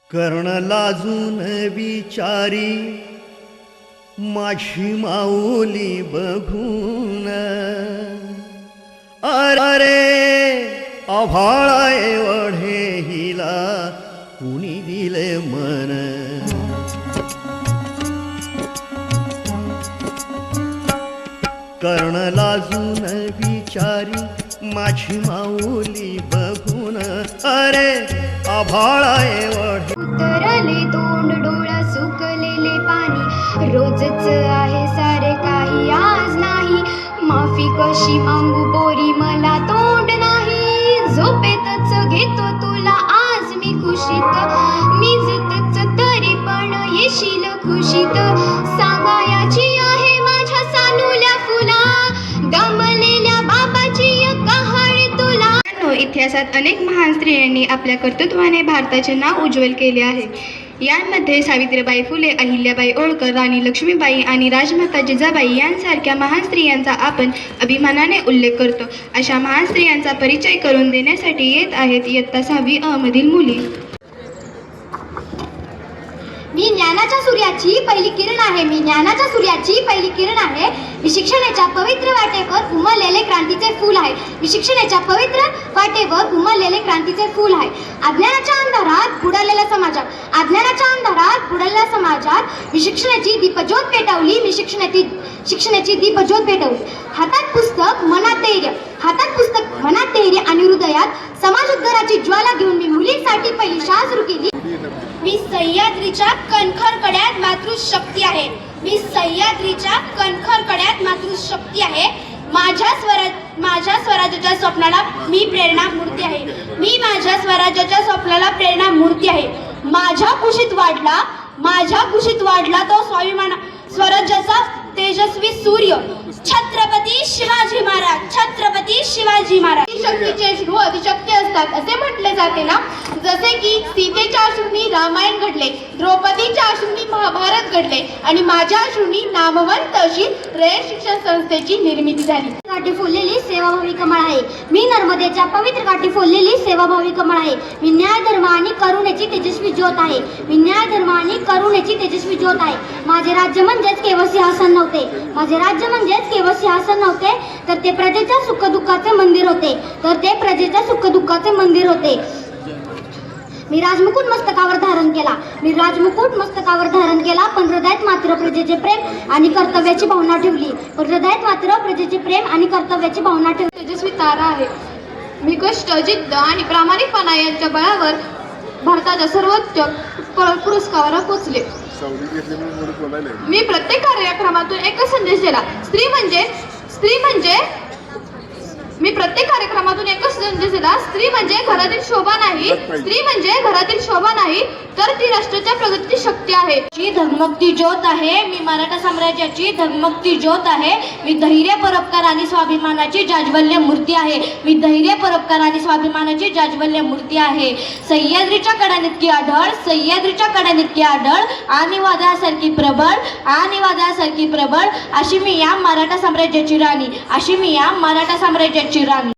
कर्ण लाजून विचारी माझी माऊली बघून, अरे आभाळा एवढे हिला कुणी दिले मन. कर्ण लाजून विचारी माझी माऊली बघून, अरे आभाळा एवढे. उतरले तोंड डोळा सुकलेले पाणी, रोजच आहे सारे काही आज नाही. माफी कशी मागू पोरी मला तोंड नाही, झोपेतच घेतो तुला आज मी खुशीत. निजतच तरी पण येशील खुशीत, सांगायाची आहे माझ्या सानुल्या फुला, गमलेल्या बाबाची कहाणी तुला. इतिहासात अनेक महान स्त्रियांनी आपल्या कर्तृत्वाने भारताचे नाव उज्ज्वल केले आहे. यांमध्ये सावित्रीबाई फुले, अहिल्याबाई होळकर, राणी लक्ष्मीबाई आणि राजमाता जिजाबाई यांसारख्या महान स्त्रियांचा आपण अभिमानाने उल्लेख करतो. अशा महान स्त्रियांचा परिचय करून देण्यासाठी येत आहेत इयत्ता 6वी अ मधील मुली. मी ज्ञानाच्या सूर्याची पहिली किरण आहे, मी ज्ञानाच्या सूर्याची पहिली किरण आहे. मी शिक्षणाच्या पवित्र वाटेवर उमललेले क्रांतीचे फूल आहे, मी शिक्षणाच्या पवित्र वाटेवर उमललेले क्रांतीचे फूल आहे. अज्ञानाच्या अंधारात बुडालेल्या समाजात, अज्ञानाच्या अंधारात बुडालेल्या समाजात मी शिक्षणाची दीपज्योत पेटवली, मी शिक्षणाची दीपज्योत पेटवली. हातात पुस्तक मनात धैर्य, हातात पुस्तक मनात धैर्य आणि हृदयात समाज उद्धाराची ज्वाला घेऊन मी मुलींसाठी पहिली शाळा सुरू केली. मी सह्याद्रीच्या कणखर कड्यात मातृशक्ती आहे, मी सह्याद्रीच्या कणखर कड्यात मातृशक्ती आहे. माझ्या स्वराज्याच्या स्वप्नाला मी प्रेरणा मूर्ती आहे, मी माझ्या स्वराज्याच्या स्वप्नाला प्रेरणा मूर्ती आहे. माझ्या कुशीत वाढला तो स्वाभिमान स्वराज्याचा तेजस्वी सूर्य, छत्रपती शिवाजी महाराज, छत्रपती शिवाजी महाराज. शक्तीचे अश्रू अतिशक्ती असतात असे म्हटले जाते ना. जसे की सीतेच्या अश्रूंनी रामायण घडले, द्रौपदीच्या अश्रूंनी महाभारत घडले आणि माझ्या अश्रूंनी नामवंत अशी रयत शिक्षण संस्थेची निर्मिती झाली. काठी फुललेली सेवाभावी कमळ आहे, मी नर्मदेच्या पवित्र काठी फुललेली सेवाभावी कमळ आहे. मी न्याय धर्म आणि करुणेची तेजस्वी ज्योत आहे, मी न्याय धर्म आणि करुणेची तेजस्वी ज्योत आहे. माझे राज्य म्हणजेच केवळ सिंहासन नव्हते, माझे राज्य म्हणजेच केवळ सिंहासन नव्हते, तर ते प्रजेच्या सुखदुःखाचे मंदिर होते, तर ते प्रजेच्या सुखदुःखाचे मंदिर होते. मी राजमुकुट मस्तकावर धारण केला, मी राजमुकुट मस्तकावर धारण केला, पण हृदयात मात्र प्रजेचे प्रेम आणि कर्तव्याची भावना ठेवली, पण हृदयात मात्र प्रजेचे प्रेम आणि कर्तव्याची भावना ठेवली. तेजस्वी तारा आहे, मी कष्ट, जिद्द आणि प्रामाणिकपणा यांच्या बळावर भारताच्या सर्वोच्च पुरस्कारावर पोचले. मी प्रत्येक कार्यक्रमातून एकच संदेश दिला, मी प्रत्येक कार्यक्रमातून एकच संदेश दिला, स्त्री म्हणजे घरातील शोभा नाही, स्त्री म्हणजे घरातील शोभा नाही, तर ती राष्ट्राच्या प्रगतीची शक्ती आहे. जी धगमगती ज्योत आहे, मी मराठा साम्राज्याची धगमगती ज्योत आहे. मी धैर्य, परोपकार आणि स्वाभिमानाची जाज्वल्य मूर्ती आहे, मी धैर्य, परोपकार आणि स्वाभिमानाची जाज्वल्य मूर्ती आहे. सह्याद्रीच्या कड्यानितकी आढळ, सह्याद्रीच्या कड्यानितकी आढळ आणि वादळासारखी प्रबळ, आणि वादळासारखी प्रबळ, अशी मी या मराठा साम्राज्याची राणी, अशी मी या मराठा साम्राज्याची राणी.